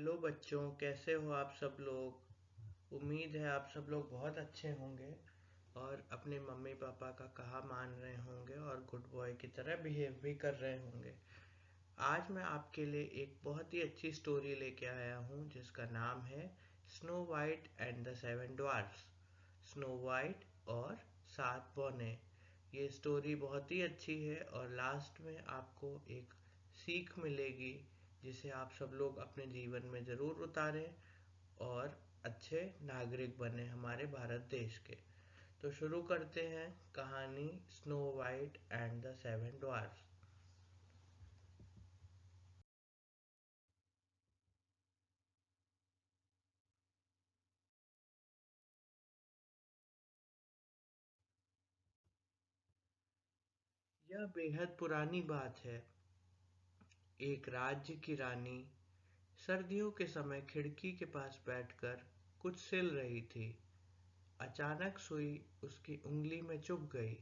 Hello बच्चों, कैसे हो आप सब लोग। उम्मीद है आप सब लोग बहुत अच्छे होंगे और अपने मम्मी पापा का कहा मान रहे होंगे और गुड बॉय की तरह बिहेव भी कर रहे होंगे। आज मैं आपके लिए एक बहुत ही अच्छी स्टोरी लेके आया हूँ जिसका नाम है snow white and the seven dwarfs. Snow white और सात बौने। ये स्टोरी बहुत ही अच्छी है और लास्ट में आपको एक सीख मिलेगी जिसे आप सब लोग अपने जीवन में ज़रूर उतारें और अच्छे नागरिक बने हमारे भारत देश के। तो शुरू करते हैं कहानी snow white and the seven dwarfs. यह बेहद पुरानी बात है। एक राज्य की रानी सर्दियों के समय खिड़की के पास बैठकर कुछ सिल रही थी। अचानक सुई उसकी उंगली में चुभ गई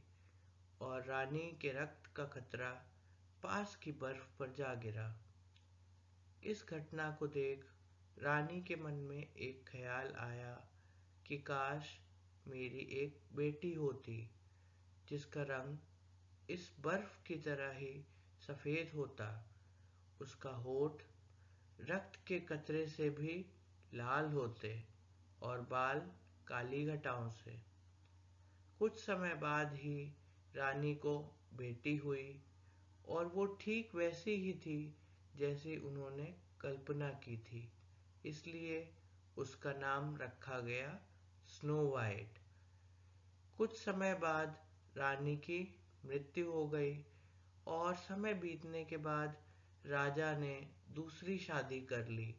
और रानी के रक्त का कतरा पास की बर्फ पर जा गिरा। इस घटना को देख रानी के मन में एक ख्याल आया कि काश मेरी एक बेटी होती जिसका रंग इस बर्फ की तरह ही सफेद होता। उसका होठ रक्त के कतरे से भी लाल होते और बाल काली घटाओं से। कुछ समय बाद ही रानी को बेटी हुई और वो ठीक वैसी ही थी जैसी उन्होंने कल्पना की थी। इसलिए उसका नाम रखा गया स्नो वाइट। कुछ समय बाद रानी की मृत्यु हो गई और समय बीतने के बाद राजा ने दूसरी शादी कर ली।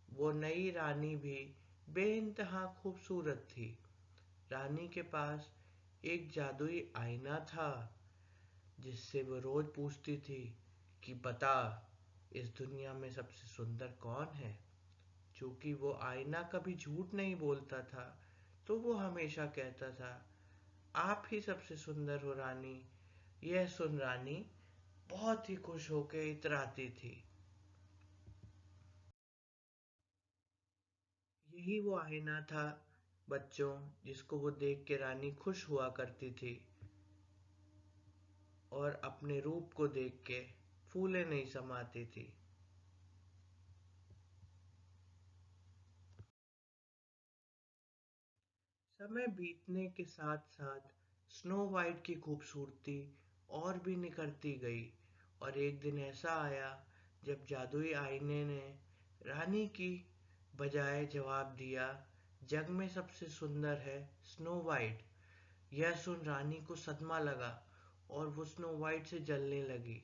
वो नई रानी भी बेइंतहा खूबसूरत थी। रानी के पास एक जादुई आईना था जिससे वो रोज पूछती थी कि बता, इस दुनिया में सबसे सुंदर कौन है। चूंकि वो आईना कभी झूठ नहीं बोलता था तो वो हमेशा कहता था, आप ही सबसे सुंदर हो रानी। यह सुन रानी बहुत ही खुश होकर इतराती थी। यही वो आईना था बच्चों, जिसको वो देख के रानी खुश हुआ करती थी और अपने रूप को देख के फूले नहीं समाती थी। समय बीतने के साथ साथ स्नो वाइट की खूबसूरती और भी निखरती गई और एक दिन ऐसा आया जब जादुई आईने ने रानी की बजाय जवाब दिया, जग में सबसे सुंदर है स्नो वाइट। यह सुन रानी को सदमा लगा और वो स्नो वाइट से जलने लगी।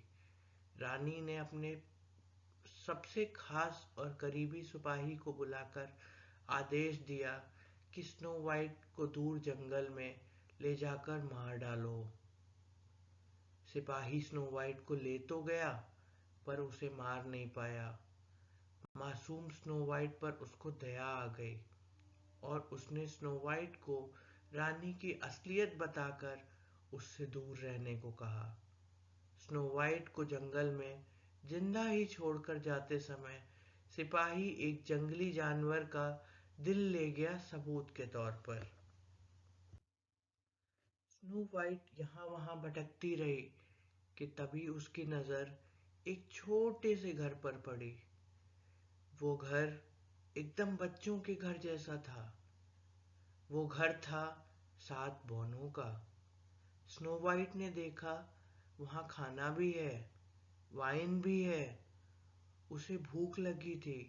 रानी ने अपने सबसे खास और करीबी सिपाही को बुलाकर आदेश दिया कि स्नो वाइट को दूर जंगल में ले जाकर मार डालो। सिपाही स्नो वाइट को ले तो गया पर उसे मार नहीं पाया। मासूम स्नो वाइट पर उसको दया आ गई और उसने स्नो वाइट को रानी की असलियत बताकर उससे दूर रहने को कहा। स्नो वाइट को जंगल में जिंदा ही छोड़कर जाते समय सिपाही एक जंगली जानवर का दिल ले गया सबूत के तौर पर। स्नो वाइट यहाँ वहां भटकती रही कि तभी उसकी नजर एक छोटे से घर पर पड़ी। वो घर एकदम बच्चों के घर जैसा था। वो घर था सात बौनों का। स्नो वाइट ने देखा वहां खाना भी है, वाइन भी है। उसे भूख लगी थी।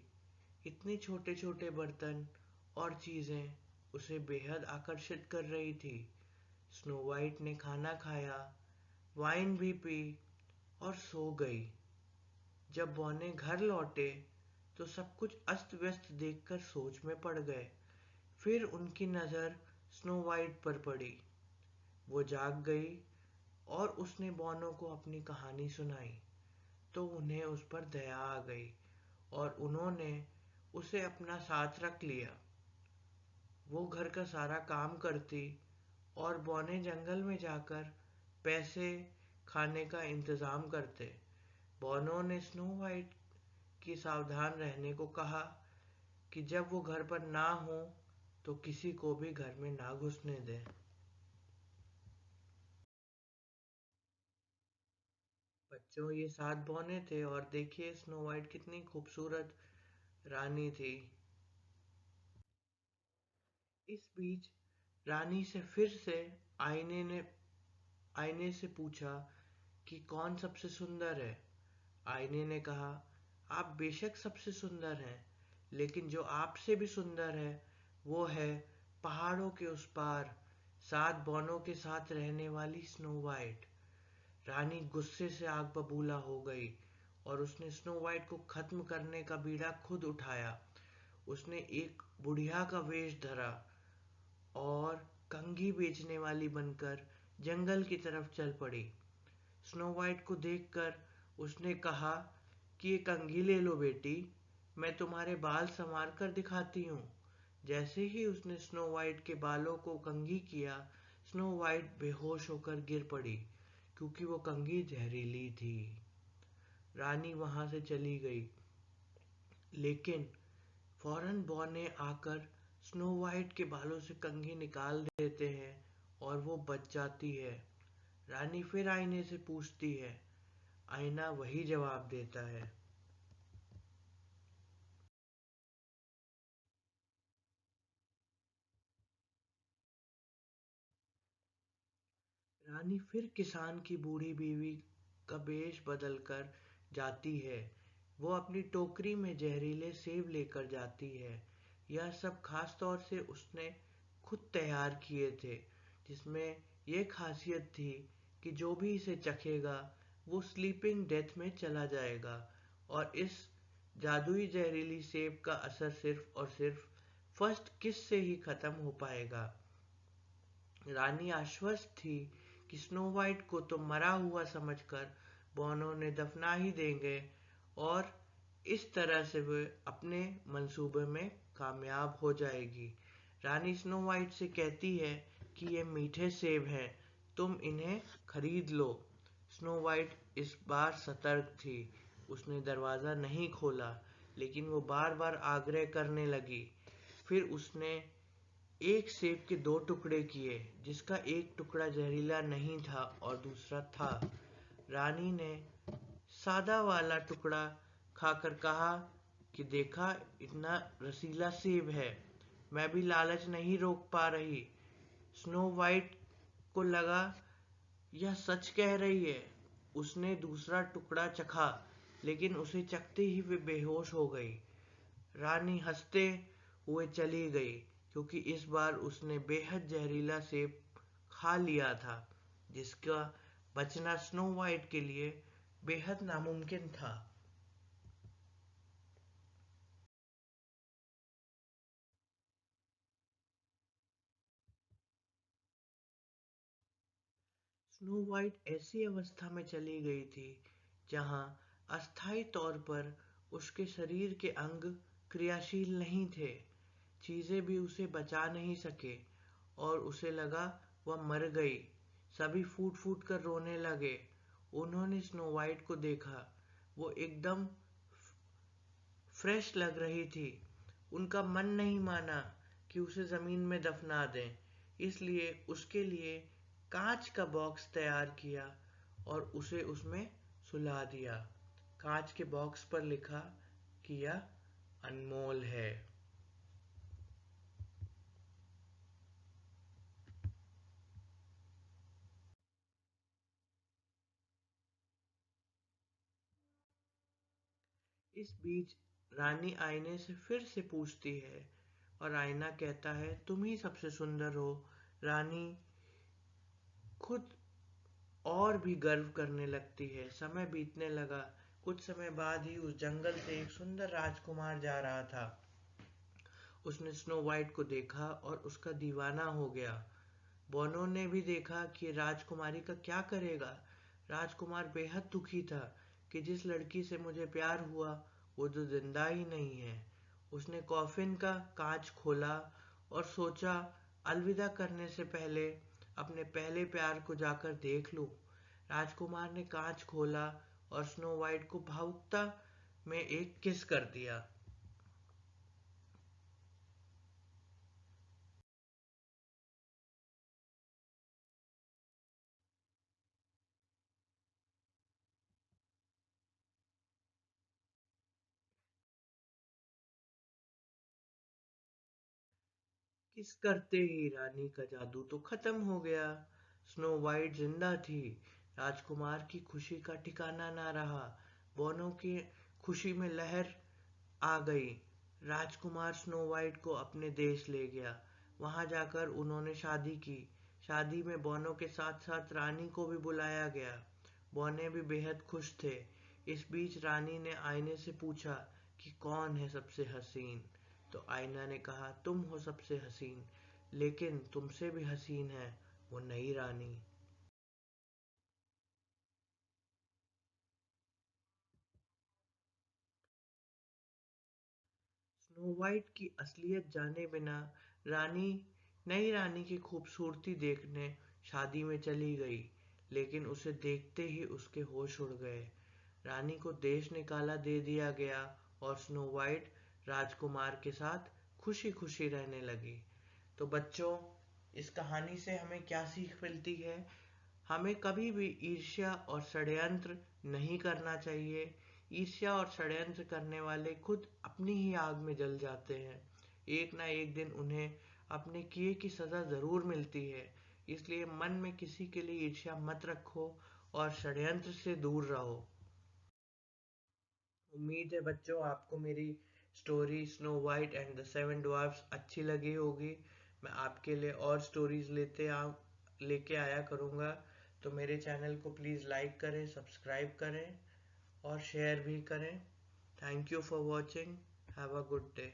इतने छोटे छोटे बर्तन और चीजें उसे बेहद आकर्षित कर रही थी। स्नो वाइट ने खाना खाया, वाइन भी पी और सो गई। जब बौने घर लौटे तो सब कुछ अस्त व्यस्त देखकर सोच में पड़ गए। फिर उनकी नजर स्नो वाइट पर पड़ी। वो जाग गई और उसने बौनों को अपनी कहानी सुनाई तो उन्हें उस पर दया आ गई और उन्होंने उसे अपना साथ रख लिया। वो घर का सारा काम करती और बौने जंगल में जाकर पैसे खाने का इंतजाम करते। बौनों ने स्नो वाइट कि सावधान रहने को कहा कि जब वो घर पर ना हो तो किसी को भी घर में ना घुसने दें। बच्चों, ये 7 बौने थे और देखिए स्नो वाइट कितनी खूबसूरत रानी थी। इस बीच रानी से फिर से आईने ने आईने से पूछा कि कौन सबसे सुंदर है। आईने ने कहा, आप बेशक सबसे सुंदर हैं, लेकिन जो आपसे भी सुंदर है वो है पहाड़ों के उस पार 7 बौनों के साथ रहने वाली स्नो वाइट। रानी गुस्से से आग बबूला हो गई और उसने स्नो वाइट को खत्म करने का बीड़ा खुद उठाया। उसने एक बुढ़िया का वेश धरा और कंघी बेचने वाली बनकर जंगल की तरफ चल पड़ी। स्नो वाइट को देखकर उसने कहा कि ये कंघी ले लो बेटी, मैं तुम्हारे बाल संवार कर दिखाती हूँ। जैसे ही उसने स्नो वाइट के बालों को कंघी किया, स्नो वाइट बेहोश होकर गिर पड़ी क्योंकि वो कंघी जहरीली थी। रानी वहां से चली गई, लेकिन फौरन बौने आकर स्नो वाइट के बालों से कंघी निकाल देते हैं और वो बच जाती है। रानी फिर आईने से पूछती है। आईना वही जवाब देता है। रानी फिर किसान की बूढ़ी बीवी का वेश बदलकर जाती है। वो अपनी टोकरी में जहरीले सेब लेकर जाती है। यह सब खास तौर से उसने खुद तैयार किए थे, जिसमें यह खासियत थी कि जो भी इसे चखेगा वो स्लीपिंग डेथ में चला जाएगा और इस जादुई जहरीली सेब का असर सिर्फ और सिर्फ फर्स्ट किस से ही खत्म हो पाएगा। रानी आश्वस्त थी कि स्नो वाइट को तो मरा हुआ समझकर बौनों ने दफना ही देंगे और इस तरह से वे अपने मंसूबे में कामयाब हो जाएगी। रानी स्नो वाइट से कहती है कि ये मीठे सेब हैं, तुम इन्हें खरीद लो। स्नो वाइट इस बार सतर्क थी। उसने दरवाजा नहीं खोला, लेकिन वो बार बार आग्रह करने लगी। फिर उसने एक सेब के 2 टुकड़े किए, जिसका एक टुकड़ा जहरीला नहीं था और दूसरा था। रानी ने सादा वाला टुकड़ा खाकर कहा कि देखा, इतना रसीला सेब है, मैं भी लालच नहीं रोक पा रही। स्नो वाइट को लगा यह सच कह रही है। उसने दूसरा टुकड़ा चखा, लेकिन उसे चखते ही वे बेहोश हो गई। रानी हंसते हुए चली गई, क्योंकि इस बार उसने बेहद जहरीला सेब खा लिया था, जिसका बचना स्नो वाइट के लिए बेहद नामुमकिन था। स्नो वाइट ऐसी अवस्था में चली गई थी जहां अस्थायी तौर पर उसके शरीर के अंग क्रियाशील नहीं थे। चीजें भी उसे बचा नहीं सके और उसे लगा वह मर गई। सभी फूट फूट कर रोने लगे। उन्होंने स्नो वाइट को देखा। वो एकदम फ्रेश लग रही थी। उनका मन नहीं माना कि उसे जमीन में दफना दें, इसलिए उसके लिए कांच का बॉक्स तैयार किया और उसे उसमें सुला दिया। कांच के बॉक्स पर लिखा कि यह अनमोल है। इस बीच रानी आईने से फिर से पूछती है और आईना कहता है, तुम ही सबसे सुंदर हो। रानी खुद और भी गर्व करने लगती है। समय बीतने लगा। कुछ समय बाद ही उस जंगल से एक सुंदर राजकुमार जा रहा था। उसने स्नो वाइट को देखा और उसका दीवाना हो गया। बोनो ने भी देखा कि राजकुमारी का क्या करेगा। राजकुमार बेहद दुखी था कि जिस लड़की से मुझे प्यार हुआ वो तो जिंदा ही नहीं है। उसने कॉफिन का कांच खोला और सोचा, अलविदा करने से पहले अपने पहले प्यार को जाकर देख लूं। राजकुमार ने कांच खोला और स्नो वाइट को भावुकता में एक किस कर दिया। किस करते ही रानी का जादू तो खत्म हो गया। स्नो वाइट जिंदा थी। राजकुमार की खुशी का ठिकाना ना रहा। बोनो की खुशी में लहर आ गई। राजकुमार स्नो वाइट को अपने देश ले गया। वहां जाकर उन्होंने शादी की। शादी में बोनो के साथ साथ रानी को भी बुलाया गया। बोने भी बेहद खुश थे। इस बीच रानी ने आईने से पूछा कि कौन है सबसे हसीन। तो आईना ने कहा तुम हो सबसे हसीन, लेकिन तुमसे भी हसीन है वो नई रानी। स्नो वाइट की असलियत जाने बिना रानी नई रानी की खूबसूरती देखने शादी में चली गई। लेकिन उसे देखते ही उसके होश उड़ गए। रानी को देश निकाला दे दिया गया और स्नो वाइट राजकुमार के साथ खुशी खुशी रहने लगी। तो बच्चों, इस कहानी से हमें क्या सीख मिलती है? हमें कभी भी ईर्ष्या और षड्यंत्र नहीं करना चाहिए। ईर्ष्या और षड्यंत्र करने वाले खुद अपनी ही आग में जल जाते हैं। एक ना एक दिन उन्हें अपने किए की सजा जरूर मिलती है। इसलिए मन में किसी के लिए ईर्ष्या मत रखो और षड्यंत्र से दूर रहो। उम्मीद है बच्चों आपको मेरी story snow white and the seven dwarfs अच्छी लगी होगी। मैं आपके लिए और स्टोरीज लेके आया करूँगा। तो मेरे चैनल को प्लीज़ लाइक करें, सब्सक्राइब करें और शेयर भी करें। Thank you for watching. Have a good day.